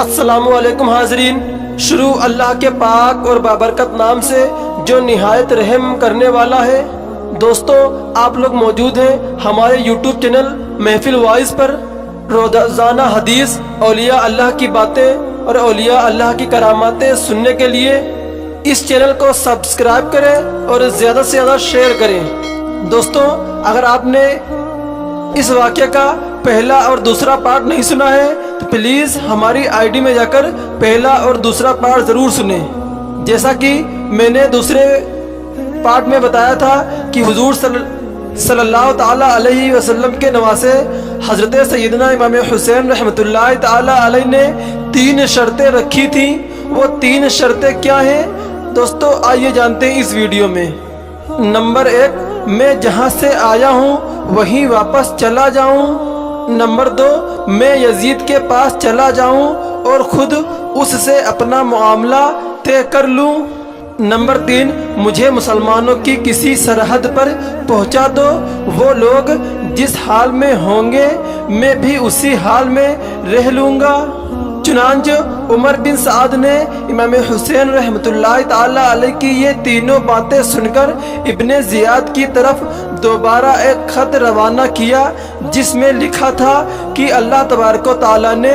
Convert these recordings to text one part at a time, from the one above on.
السلام علیکم حاضرین، شروع اللہ کے پاک اور بابرکت نام سے جو نہایت رحم کرنے والا ہے۔ دوستو، آپ لوگ موجود ہیں ہمارے یوٹیوب چینل محفل وائز پر۔ روزانہ حدیث، اولیاء اللہ کی باتیں اور اولیاء اللہ کی کراماتیں سننے کے لیے اس چینل کو سبسکرائب کریں اور زیادہ سے زیادہ شیئر کریں۔ دوستو، اگر آپ نے اس واقعے کا پہلا اور دوسرا پارٹ نہیں سنا ہے تو پلیز ہماری آئی ڈی میں جا کر پہلا اور دوسرا پارٹ ضرور سنیں۔ جیسا کہ میں نے دوسرے پارٹ میں بتایا تھا کہ حضور صلی اللہ تعالیٰ علیہ وسلم کے نواسے حضرت سیدنا امام حسین رحمۃ اللہ تعالیٰ علیہ نے 3 شرطیں رکھی تھیں۔ وہ 3 شرطیں کیا ہیں دوستو؟ آئیے جانتے ہیں اس ویڈیو میں۔ نمبر 1، میں جہاں سے آیا ہوں وہیں واپس چلا جاؤں۔ نمبر 2، میں یزید کے پاس چلا جاؤں اور خود اس سے اپنا معاملہ طے کر لوں۔ نمبر 3، مجھے مسلمانوں کی کسی سرحد پر پہنچا دو، وہ لوگ جس حال میں ہوں گے میں بھی اسی حال میں رہ لوں گا۔ چنانچہ عمر بن سعد نے امام حسین رحمۃ اللہ تعالیٰ علیہ کی یہ تینوں باتیں سن کر ابن زیاد کی طرف دوبارہ ایک خط روانہ کیا جس میں لکھا تھا کہ اللہ تبارک و تعالیٰ نے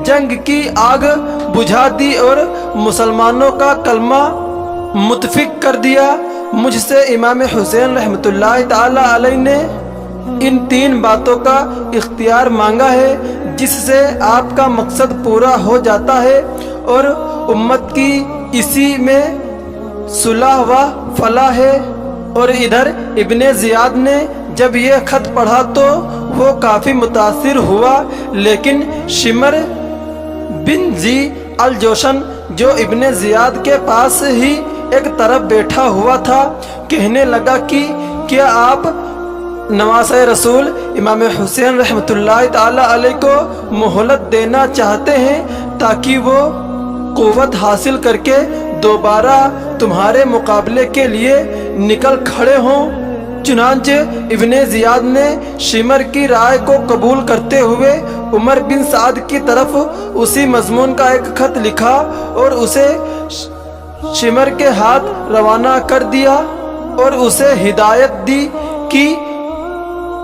جنگ کی آگ بجھا دی اور مسلمانوں کا کلمہ متفق کر دیا۔ مجھ سے امام حسین رحمۃ اللہ تعالیٰ علیہ نے ان 3 باتوں کا اختیار مانگا ہے جس سے آپ کا مقصد پورا ہو جاتا ہے اور امت کی اسی میں صلح و فلاح ہے۔ اور ادھر ابن زیاد نے جب یہ خط پڑھا تو وہ کافی متاثر ہوا، لیکن شمر بن ذی الجوشن جو ابن زیاد کے پاس ہی ایک طرف بیٹھا ہوا تھا کہنے لگا کہ کیا آپ نواسۂ رسول امام حسین رحمۃ اللہ تعالیٰ علیہ کو مہلت دینا چاہتے ہیں تاکہ وہ قوت حاصل کر کے دوبارہ تمہارے مقابلے کے لیے نکل کھڑے ہوں؟ چنانچہ ابن زیاد نے شمر کی رائے کو قبول کرتے ہوئے عمر بن سعد کی طرف اسی مضمون کا ایک خط لکھا اور اسے شمر کے ہاتھ روانہ کر دیا اور اسے ہدایت دی کہ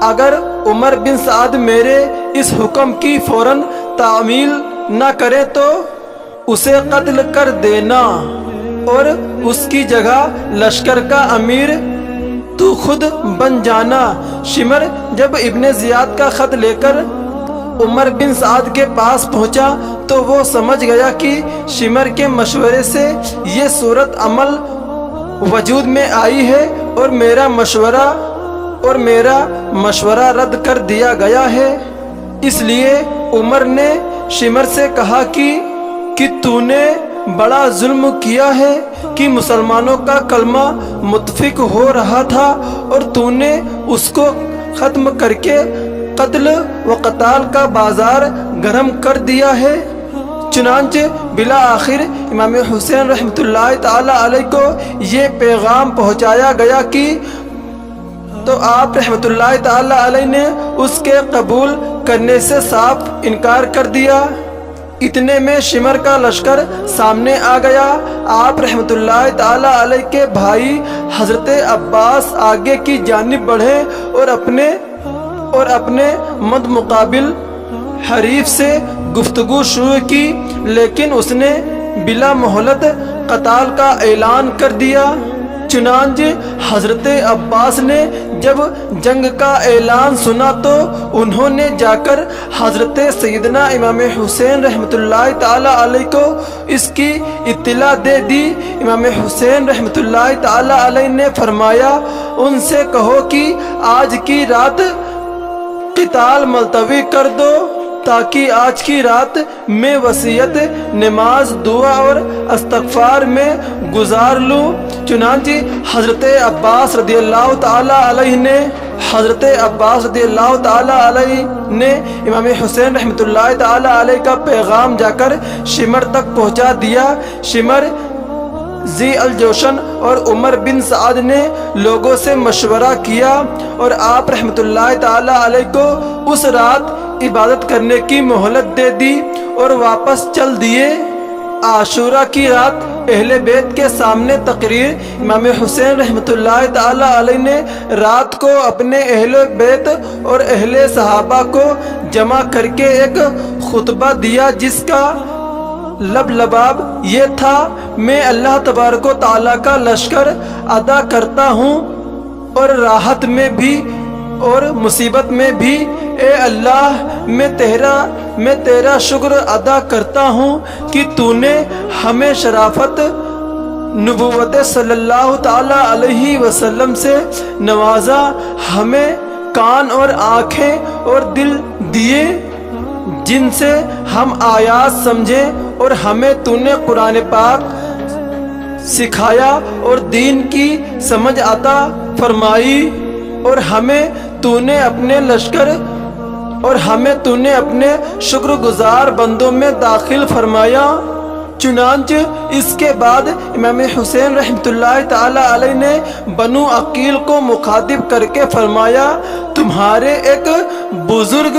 اگر عمر بن سعد میرے اس حکم کی فوراً تعمیل نہ کرے تو اسے قتل کر دینا اور اس کی جگہ لشکر کا امیر تو خود بن جانا۔ شمر جب ابن زیاد کا خط لے کر عمر بن سعد کے پاس پہنچا تو وہ سمجھ گیا کہ شمر کے مشورے سے یہ صورت عمل وجود میں آئی ہے اور میرا مشورہ رد کر دیا گیا ہے۔ اس لیے عمر نے شمر سے کہا کہ تو نے بڑا ظلم کیا ہے کہ مسلمانوں کا کلمہ متفق ہو رہا تھا اور تو نے اس کو ختم کر کے قتل و قتال کا بازار گرم کر دیا ہے۔ چنانچہ بالآخر امام حسین رحمۃ اللہ تعالیٰ علیہ کو یہ پیغام پہنچایا گیا کہ تو آپ رحمۃ اللہ تعالیٰ علیہ نے اس کے قبول کرنے سے صاف انکار کر دیا۔ اتنے میں شمر کا لشکر سامنے آ گیا۔ آپ رحمۃ اللہ تعالیٰ علیہ کے بھائی حضرت عباس آگے کی جانب بڑھے اور اپنے مد مقابل حریف سے گفتگو شروع کی، لیکن اس نے بلا مہلت قتال کا اعلان کر دیا۔ چنانچہ حضرت عباس نے جب جنگ کا اعلان سنا تو انہوں نے جا کر حضرت سیدنا امام حسین رحمۃ اللہ تعالیٰ علیہ کو اس کی اطلاع دے دی۔ امام حسین رحمۃ اللہ تعالیٰ علیہ نے فرمایا، ان سے کہو کہ آج کی رات قتال ملتوی کر دو تاکہ آج کی رات میں وصیت، نماز، دعا اور استغفار میں گزار لوں۔ چنانچہ حضرت عباس رضی اللہ تعالیٰ علیہ نے امام حسین رحمۃ اللہ تعالیٰ علیہ کا پیغام جا کر شمر تک پہنچا دیا۔ شمر ذی الجوشن اور عمر بن سعد نے لوگوں سے مشورہ کیا اور آپ رحمۃ اللہ تعالیٰ علیہ کو اس رات عبادت کرنے کی مہلت دے دی اور واپس چل دیے۔ عاشورہ کی رات اہل بیت کے سامنے تقریر۔ امام حسین رحمۃ اللہ تعالی علیہ نے رات کو اپنے اہل بیت اور اہل صحابہ کو جمع کر کے ایک خطبہ دیا جس کا لباب یہ تھا: میں اللہ تبارک و تعالیٰ کا لشکر ادا کرتا ہوں اور راحت میں بھی اور مصیبت میں بھی۔ اے اللہ، میں تیرا شکر ادا کرتا ہوں کہ تو نے ہمیں شرافت نبوت صلی اللہ تعالی علیہ وسلم سے نوازا، ہمیں کان اور آنکھیں اور دل دیے جن سے ہم آیات سمجھیں، اور ہمیں تو نے قرآن پاک سکھایا اور دین کی سمجھ عطا فرمائی، اور ہمیں تو نے اپنے شکر گزار بندوں میں داخل فرمایا۔ چنانچہ اس کے بعد امام حسین رحمۃ اللہ تعالی علیہ نے بنو عقیل کو مخاطب کر کے فرمایا: تمہارے ایک بزرگ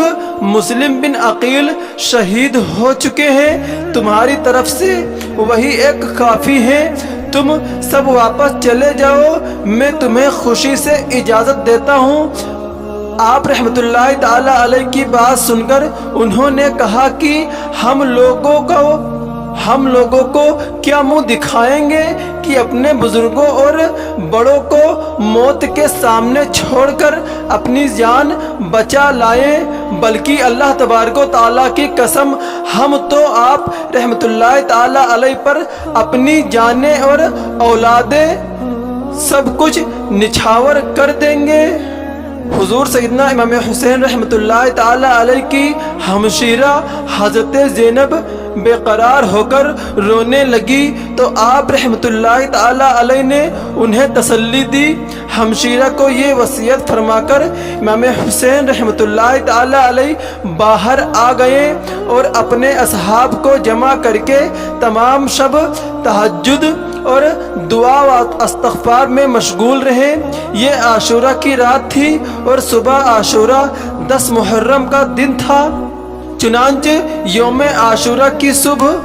مسلم بن عقیل شہید ہو چکے ہیں، تمہاری طرف سے وہی ایک کافی ہے، تم سب واپس چلے جاؤ، میں تمہیں خوشی سے اجازت دیتا ہوں۔ آپ رحمۃ اللہ تعالی علیہ کی بات سن کر انہوں نے کہا کہ ہم لوگوں کو کیا منہ دکھائیں گے کہ اپنے بزرگوں اور بڑوں کو موت کے سامنے چھوڑ کر اپنی جان بچا لائیں، بلکہ اللہ تبارک و تعالیٰ کی قسم، ہم تو آپ رحمۃ اللہ تعالی علیہ پر اپنی جانیں اور اولادیں سب کچھ نچھاور کر دیں گے۔ حضور سیدنا امام حسین رحمۃ اللہ تعالی علیہ کی ہمشیرہ حضرت زینب بے قرار ہو کر رونے لگی تو آپ رحمۃ اللہ تعالی علیہ نے انہیں تسلی دی۔ ہمشیرہ کو یہ وصیت فرما کر امام حسین رحمۃ اللہ تعالی علیہ باہر آ گئے اور اپنے اصحاب کو جمع کر کے تمام شب تہجد اور دعا و استغفار میں مشغول رہے۔ یہ عاشورہ کی رات تھی اور صبح عاشورہ 10 محرم کا دن تھا۔ چنانچہ یوم عاشورہ کی صبح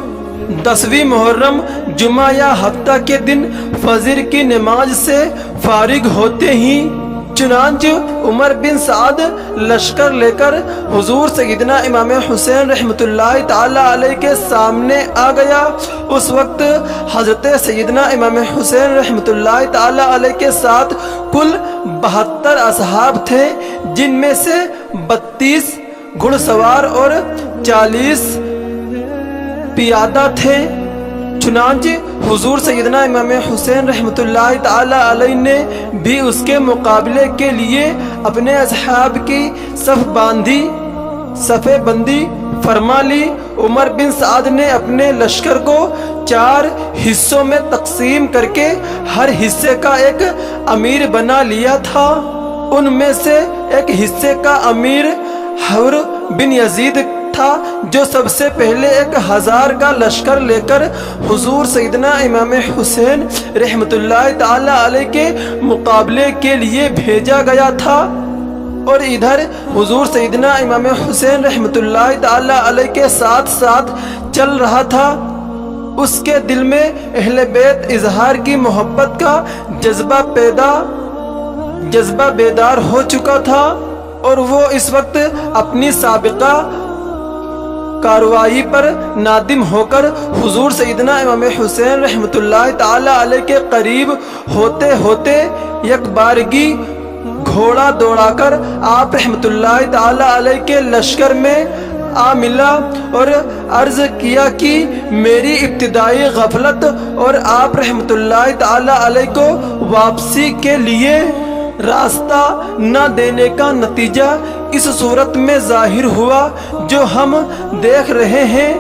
10ویں محرم جمعہ یا ہفتہ کے دن فجر کی نماز سے فارغ ہوتے ہی چنانچہ عمر بن سعد لشکر لے کر حضور سیدنا امام حسین رحمۃ اللہ تعالی علیہ کے سامنے آ گیا۔ اس وقت حضرت سیدنا امام حسین رحمۃ اللہ تعالی علیہ کے ساتھ کل 72 اصحاب تھے، جن میں سے 32 گھڑ سوار اور 40 پیادہ تھے۔ چنانچہ حضور سیدنا امام حسین رحمۃ اللہ تعالی علیہ نے بھی اس کے مقابلے کے لیے اپنے اصحاب کی صف بندی فرما لی۔ عمر بن سعد نے اپنے لشکر کو 4 حصوں میں تقسیم کر کے ہر حصے کا ایک امیر بنا لیا تھا۔ ان میں سے ایک حصے کا امیر حور بن یزید تھا، جو سب سے پہلے 1000 کا لشکر لے کر حضور سیدنا امام حسین رحمۃ اللہ تعالی علیہ کے مقابلے کے لیے بھیجا گیا تھا، اور ادھر حضور سیدنا امام حسین رحمۃ اللہ تعالی علیہ کے ساتھ ساتھ چل رہا تھا۔ اس کے دل میں اہل بیت اظہار کی محبت کا جذبہ بیدار ہو چکا تھا، اور وہ اس وقت اپنی سابقہ کارروائی پر نادم ہو کر حضور سیدنا امام حسین رحمۃ اللہ تعالی علیہ کے قریب ہوتے ہوتے یک بارگی گھوڑا دوڑا کر آپ رحمۃ اللہ تعالی علیہ کے لشکر میں آ ملا اور عرض کیا کہ میری ابتدائی غفلت اور آپ رحمۃ اللہ تعالی علیہ کو واپسی کے لیے راستہ نہ دینے کا نتیجہ اس صورت میں ظاہر ہوا جو ہم دیکھ رہے ہیں۔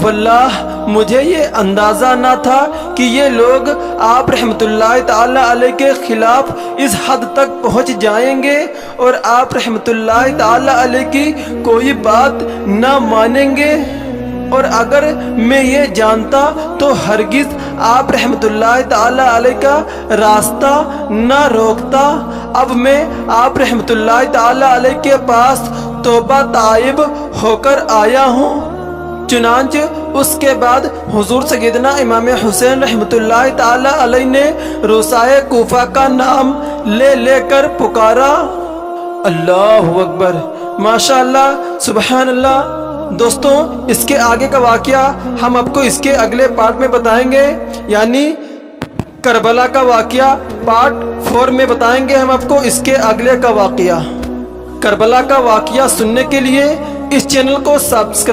واللہ مجھے یہ اندازہ نہ تھا کہ یہ لوگ آپ رحمۃ اللہ تعالی علیہ کے خلاف اس حد تک پہنچ جائیں گے اور آپ رحمۃ اللہ تعالی علیہ کی کوئی بات نہ مانیں گے، اور اگر میں یہ جانتا تو ہرگز آپ رحمت اللہ تعالی علیہ کا راستہ نہ روکتا۔ اب میں آپ رحمت اللہ تعالی علیہ کے پاس توبہ طائب ہو کر آیا ہوں۔ چنانچہ اس کے بعد حضور سیدنا امام حسین رحمت اللہ تعالی علیہ نے روسائے کوفہ کا نام لے لے کر پکارا۔ اللہ اکبر، ماشاءاللہ، سبحان اللہ۔ دوستوں، اس کے آگے کا واقعہ ہم آپ کو اس کے اگلے پارٹ میں بتائیں گے، یعنی کربلا کا واقعہ پارٹ 4 میں بتائیں گے ہم آپ کو اس کے اگلے کا واقعہ۔ کربلا کا واقعہ سننے کے لیے اس چینل کو سبسکرائب